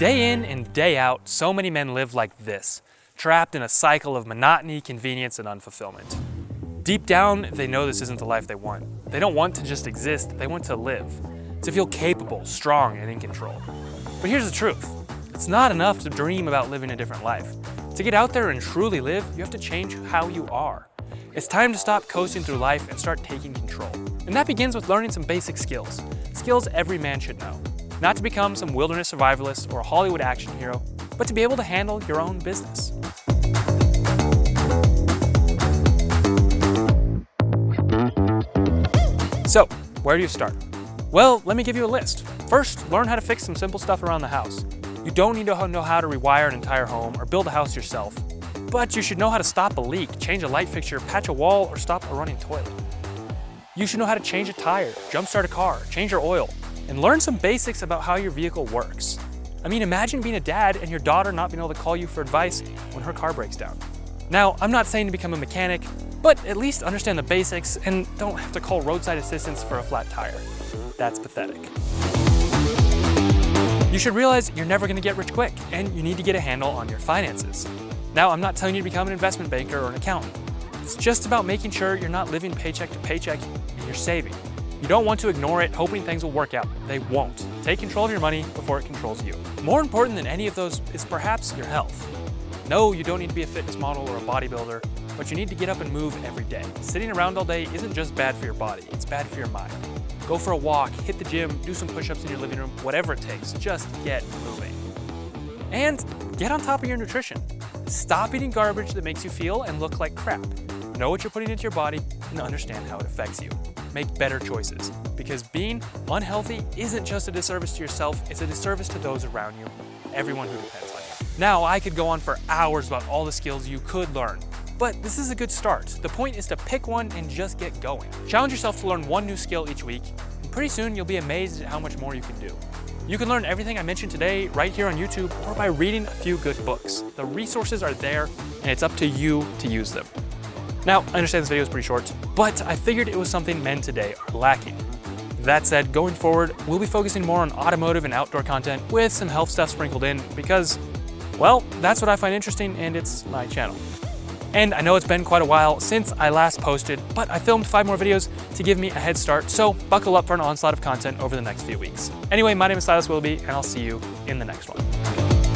Day in and day out, so many men live like this, trapped in a cycle of monotony, convenience, and unfulfillment. Deep down, they know this isn't the life they want. They don't want to just exist, they want to live, to feel capable, strong, and in control. But here's the truth. It's not enough to dream about living a different life. To get out there and truly live, you have to change how you are. It's time to stop coasting through life and start taking control. And that begins with learning some basic skills. Skills every man should know. Not to become some wilderness survivalist or a Hollywood action hero, but to be able to handle your own business. So, where do you start? Well, let me give you a list. First, learn how to fix some simple stuff around the house. You don't need to know how to rewire an entire home or build a house yourself, but you should know how to stop a leak, change a light fixture, patch a wall, or stop a running toilet. You should know how to change a tire, jumpstart a car, change your oil, and learn some basics about how your vehicle works. I mean, imagine being a dad and your daughter not being able to call you for advice when her car breaks down. Now, I'm not saying to become a mechanic, but at least understand the basics and don't have to call roadside assistance for a flat tire. That's pathetic. You should realize you're never gonna get rich quick, and you need to get a handle on your finances. Now, I'm not telling you to become an investment banker or an accountant. It's just about making sure you're not living paycheck to paycheck and you're saving. You don't want to ignore it, hoping things will work out. They won't. Take control of your money before it controls you. More important than any of those is perhaps your health. No, you don't need to be a fitness model or a bodybuilder, but you need to get up and move every day. Sitting around all day isn't just bad for your body, it's bad for your mind. Go for a walk, hit the gym, do some push-ups in your living room, whatever it takes, just get moving. And get on top of your nutrition. Stop eating garbage that makes you feel and look like crap. Know what you're putting into your body and understand how it affects you. Make better choices, because being unhealthy isn't just a disservice to yourself, it's a disservice to those around you, everyone who depends on you. Now, I could go on for hours about all the skills you could learn, but this is a good start. The point is to pick one and just get going. Challenge yourself to learn one new skill each week, and pretty soon you'll be amazed at how much more you can do. You can learn everything I mentioned today right here on YouTube or by reading a few good books. The resources are there, and it's up to you to use them. Now, I understand this video is pretty short, but I figured it was something men today are lacking. That said, going forward, we'll be focusing more on automotive and outdoor content with some health stuff sprinkled in because, well, that's what I find interesting and it's my channel. And I know it's been quite a while since I last posted, but I filmed 5 more videos to give me a head start, so buckle up for an onslaught of content over the next few weeks. Anyway, my name is Silas Willoughby, and I'll see you in the next one.